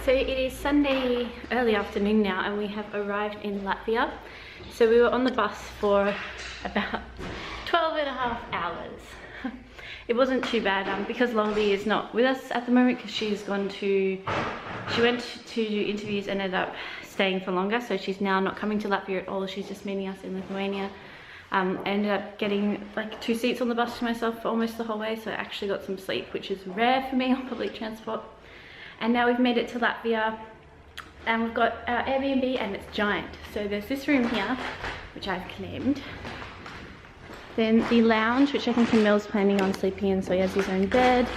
So it is Sunday early afternoon now and we have arrived in Latvia. So we were on the bus for about 12.5 hours. It wasn't too bad because Lolly is not with us at the moment because she went to do interviews and ended up staying for longer. So she's now not coming to Latvia at all. She's just meeting us in Lithuania. I ended up getting like 2 seats on the bus to myself for almost the whole way. So I actually got some sleep, which is rare for me on public transport. And now we've made it to Latvia and we've got our Airbnb and it's giant. So there's this room here, which I've claimed. Then the lounge, which I think Emil's planning on sleeping in, so he has his own bed.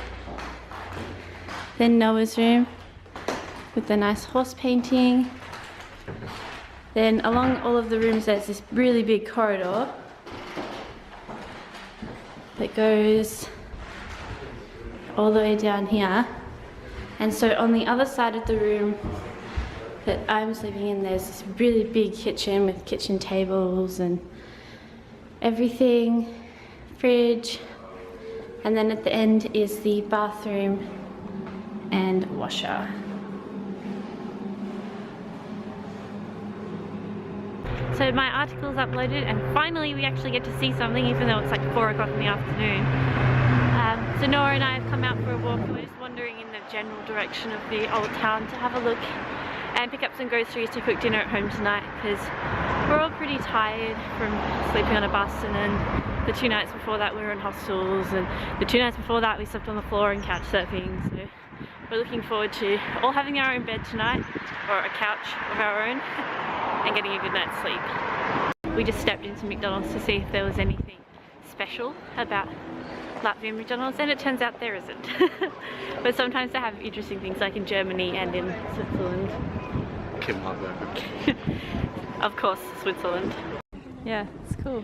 Then Noah's room with the nice horse painting. Then along all of the rooms there's this really big corridor that goes all the way down here. And so on the other side of the room that I'm sleeping in, there's this really big kitchen with kitchen tables and everything, fridge, and then at the end is the bathroom and washer. So my article's uploaded and finally we actually get to see something, even though it's like 4 o'clock in the afternoon. So Noah and I have come out for a walk and we're just wandering in the general direction of the old town to have a look and pick up some groceries to cook dinner at home tonight, because we're all pretty tired from sleeping on a bus, and then the 2 nights before that we were in hostels, and the 2 nights before that we slept on the floor and couch surfing. So we're looking forward to all having our own bed tonight, or a couch of our own, and getting a good night's sleep. We just stepped into McDonald's to see if there was anything special about Latvian McDonald's, and it turns out there isn't. But sometimes they have interesting things, like in Germany and in Switzerland. Of course, Switzerland. Yeah, it's cool.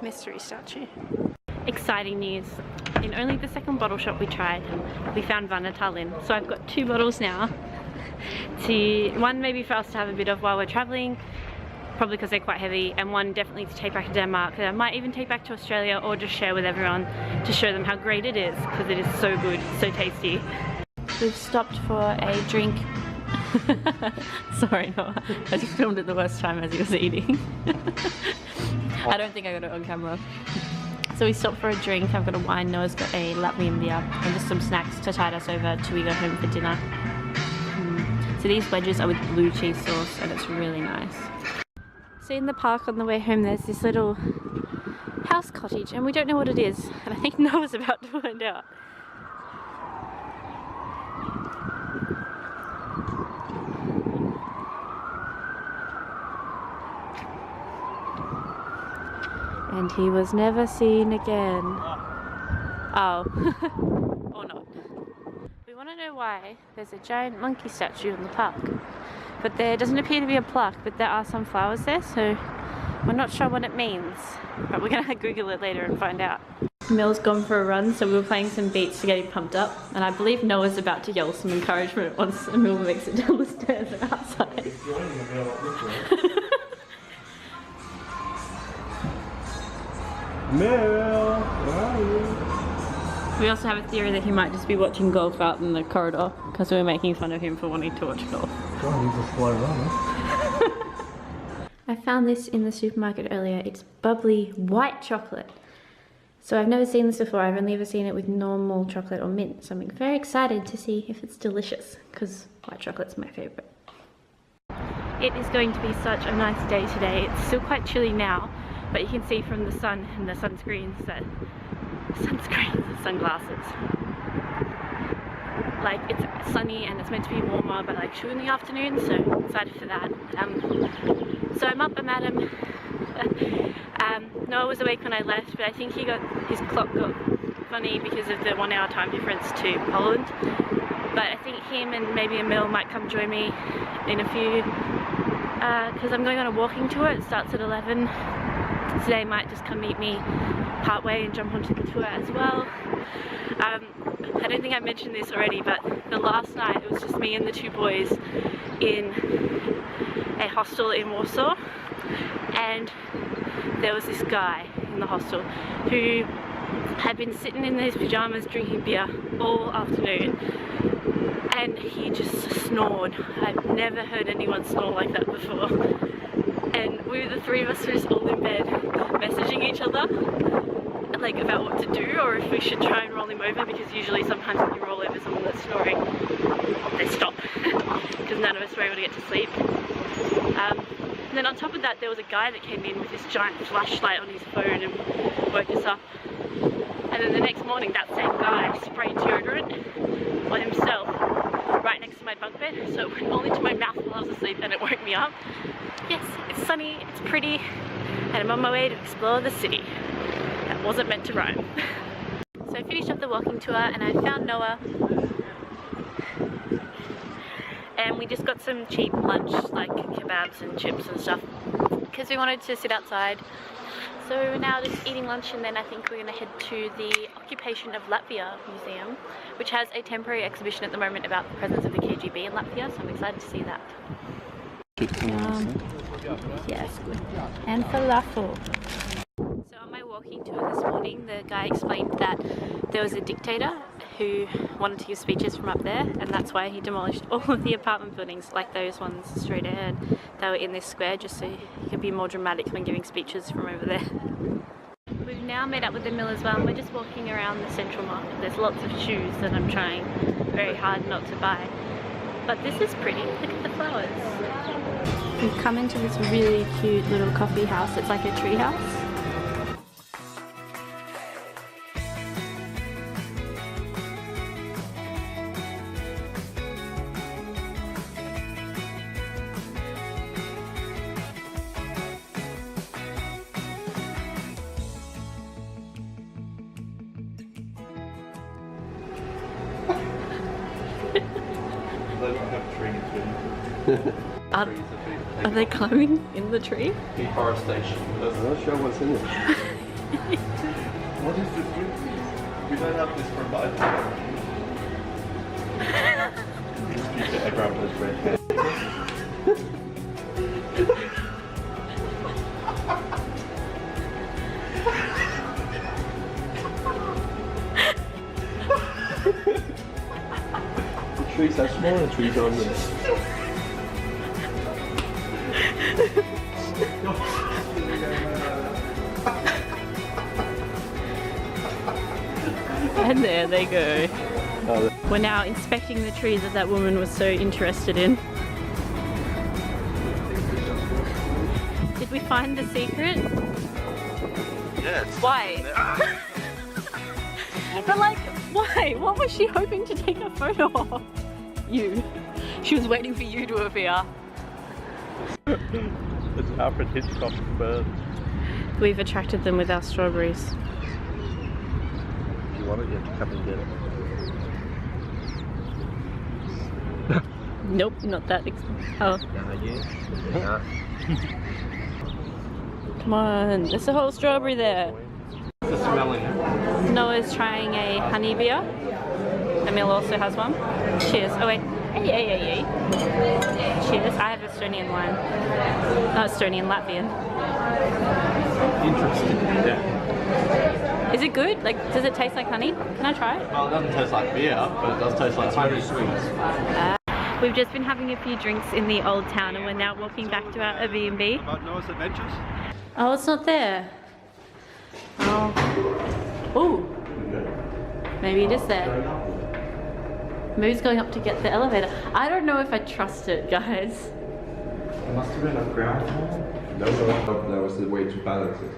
Mystery statue. Exciting news. In only the second bottle shop we tried, we found Vannatalin. So I've got 2 bottles now. One maybe for us to have a bit of while we're traveling, probably because they're quite heavy, and one definitely to take back to Denmark that I might even take back to Australia or just share with everyone to show them how great it is, because it is so good, so tasty. We've stopped for a drink. Sorry Noah, I just filmed it the worst time as he was eating. I don't think I got it on camera. So we stopped for a drink. I've got a wine, Noah's got a Latvian beer, and just some snacks to tide us over till we go home for dinner. So these wedges are with blue cheese sauce and it's really nice. So in the park on the way home there's this little house cottage and we don't know what it is, and I think Noah's about to find out. And he was never seen again. Oh. Or not. We want to know why there's a giant monkey statue in the park. But there doesn't appear to be a plaque, but there are some flowers there, so we're not sure what it means. But we're going to Google it later and find out. Emil's gone for a run, so we were playing some beats to get him pumped up. And I believe Noah's about to yell some encouragement once Emil makes it down the stairs and outside. Mel, where are you? We also have a theory that he might just be watching golf out in the corridor because we were making fun of him for wanting to watch golf. God, he's a slow runner. I found this in the supermarket earlier. It's bubbly white chocolate. So I've never seen this before. I've only ever seen it with normal chocolate or mint. So I'm very excited to see if it's delicious because white chocolate's my favorite. It is going to be such a nice day today. It's still quite chilly now, but you can see from the sun and the sunscreens that sunglasses. Like, it's sunny and it's meant to be warmer by like 2 in the afternoon, so I'm excited for that. So I'm up, I'm at him. Noah was awake when I left, but I think his clock got funny because of the 1 hour time difference to Poland. But I think him and maybe Emil might come join me in a few, because I'm going on a walking tour. It starts at 11. So they might just come meet me part way and jump onto the tour as well. I don't think I mentioned this already, but the last night it was just me and the two boys in a hostel in Warsaw, and there was this guy in the hostel who had been sitting in his pyjamas drinking beer all afternoon, and he just snored. I've never heard anyone snore like that before. And the three of us were just all in bed messaging each other like about what to do, or if we should try and roll him over, because usually sometimes when you roll over someone that's snoring, they stop because none of us were able to get to sleep. And then on top of that, there was a guy that came in with this giant flashlight on his phone and woke us up. And then the next morning, that same guy sprayed deodorant on himself right next to my bunk bed, so it went all into my mouth while I was asleep and it woke me up. Yes, it's sunny, it's pretty, and I'm on my way to explore the city. That wasn't meant to rhyme. So I finished up the walking tour and I found Noah. And we just got some cheap lunch, like kebabs and chips and stuff, because we wanted to sit outside. So we're now just eating lunch, and then I think we're going to head to the Occupation of Latvia Museum, which has a temporary exhibition at the moment about the presence of the KGB in Latvia, so I'm excited to see that. Yes, good. And falafel. So on my walking tour this morning, the guy explained that there was a dictator who wanted to give speeches from up there, and that's why he demolished all of the apartment buildings, like those ones straight ahead. They were in this square just so he could be more dramatic when giving speeches from over there. We've now met up with the mill as well, and we're just walking around the central market. There's lots of shoes that I'm trying very hard not to buy. But this is pretty. Look at the flowers. We've come into this really cute little coffee house. It's like a tree house. Are they climbing in the tree? Deforestation. I'm not sure what's in it. What is this? We don't have this for life. I grabbed this red. The trees are small, the trees are big. And there they go. We're now inspecting the trees that that woman was so interested in. Did we find the secret? Yes. Why? But like, why? What was she hoping to take a photo of? You. She was waiting for you to appear. It's Alfred Hitchcock's bird. We've attracted them with our strawberries. If you want it, you have to come and get it. Nope, not that. Oh. Yeah. Come on, there's a whole strawberry there. What's the smell in it? Noah's trying a honey beer. Emil also has one. Cheers. Oh wait. Hey. Cheers. I have Estonian wine. Not Estonian, Latvian. Interesting. Yeah. Is it good? Like, does it taste like honey? Can I try it? Well, it doesn't taste like beer, but it does taste like honey sweets. We've just been having a few drinks in the old town, and we're now walking back to our Airbnb. About Noah's Adventures? Oh, it's not there. Oh. Ooh. Maybe it is there. Maybe it's going up to get the elevator. I don't know if I trust it, guys. It must have been a ground floor. No, that was the way to balance it.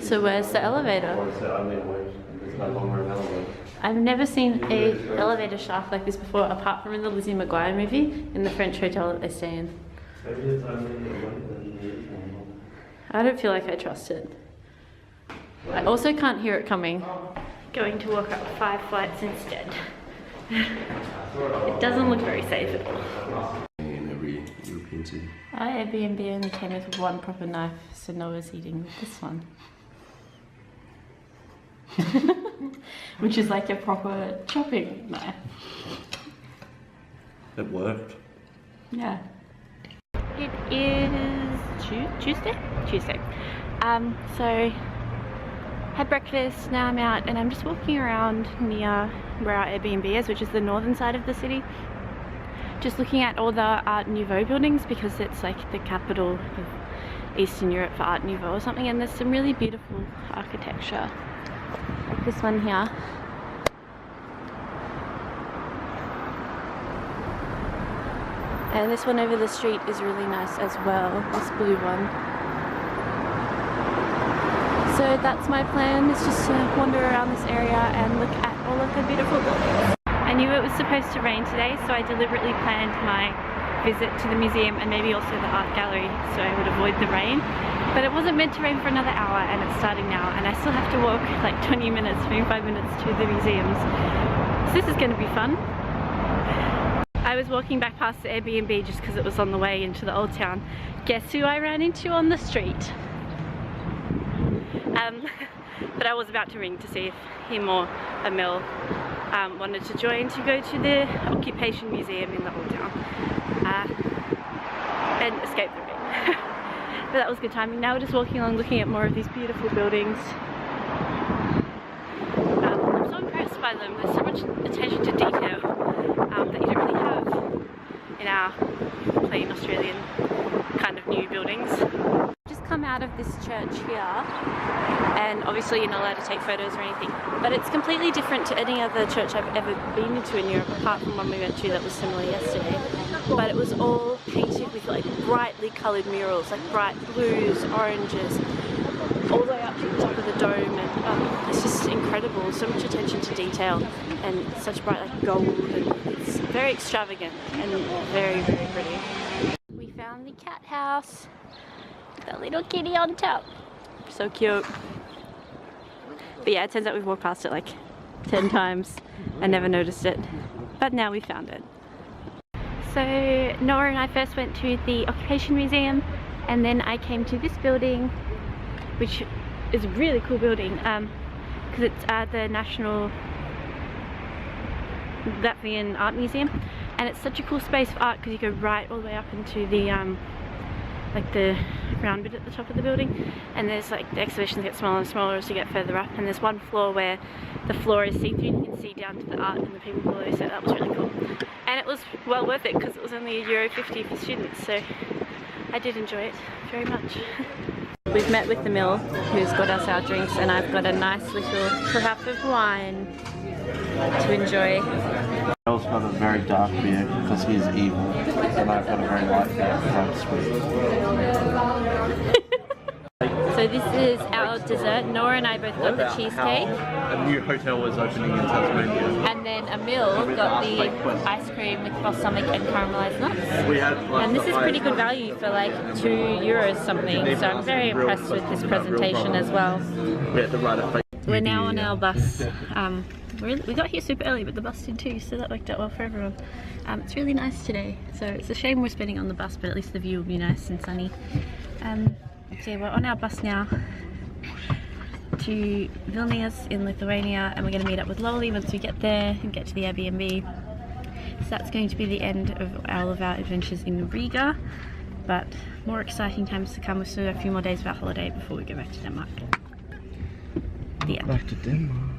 So where's the elevator? Or is there only a way? There's no longer an elevator. I've never seen a elevator shaft like this before, apart from in the Lizzie McGuire movie, in the French hotel that they stay in. Maybe it's only a way. I don't feel like I trust it. I also can't hear it coming. Going to walk up 5 flights instead. It doesn't look very safe at all. In every European city. Our Airbnb only came with one proper knife, so Noah's eating with this one. which is like a proper chopping knife. It worked. Yeah. It is Tuesday? Tuesday. So had breakfast, now I'm out and I'm just walking around near where our Airbnb is, which is the northern side of the city. Just looking at all the Art Nouveau buildings because it's like the capital of Eastern Europe for Art Nouveau or something, and there's some really beautiful architecture. Like this one here. And this one over the street is really nice as well, this blue one. So that's my plan, is just to wander around this area and look at all of the beautiful buildings. I knew it was supposed to rain today, so I deliberately planned my visit to the museum and maybe also the art gallery so I would avoid the rain. But it wasn't meant to rain for another hour and it's starting now, and I still have to walk like 20 minutes, 25 minutes to the museums. So this is going to be fun. I was walking back past the Airbnb just because it was on the way into the old town. Guess who I ran into on the street? But I was about to ring to see if him or Emil wanted to join to go to the occupation museum in the old town and escape the rain. But that was good timing. Now we're just walking along looking at more of these beautiful buildings. I'm so impressed by them. There's so much attention to detail that you don't really have in our plain Australian kind of new buildings. Just come out of this church here, and obviously you're not allowed to take photos or anything, but it's completely different to any other church I've ever been into in Europe, apart from one we went to that was similar yesterday. But it was all painted with like brightly coloured murals, like bright blues, oranges, all the way up to the top of the dome, and it's just incredible. So much attention to detail and such bright like gold, and it's very extravagant and very, very pretty. We found the cat house. The little kitty on top. So cute. But yeah, it turns out we've walked past it like 10 times and never noticed it. But now we found it. So Nora and I first went to the Occupation Museum, and then I came to this building, which is a really cool building because it's the National Latvian Art Museum, and it's such a cool space for art because you go right all the way up into the like the round bit at the top of the building, and there's like the exhibitions get smaller and smaller as you get further up, and there's one floor where the floor is see-through and you can see down to the art and the people below, so that was really cool. And it was well worth it because it was only €1.50 for students, so I did enjoy it very much. We've met with the mill who's got us our drinks, and I've got a nice little cup of wine to enjoy. Mel's got a very dark beer because he is evil, and I've got a very light beer because I'm sweet. So this is our dessert. Nora and I both got the cheesecake. A new hotel was opening in Tasmania. And then Emil got the ice cream with balsamic and caramelized nuts. And this is pretty good value for like €2 something. So I'm very impressed with this presentation as well. We had to write a We're now on our bus. We got here super early, but the bus did too, so that worked out well for everyone. It's really nice today, so it's a shame we're spending on the bus, but at least the view will be nice and sunny. So we're on our bus now to Vilnius in Lithuania, and we're going to meet up with Loli once we get there and get to the Airbnb. So that's going to be the end of all of our adventures in Riga, but more exciting times to come. We've still got a few more days of our holiday before we go back to Denmark. The end. Back to Denmark.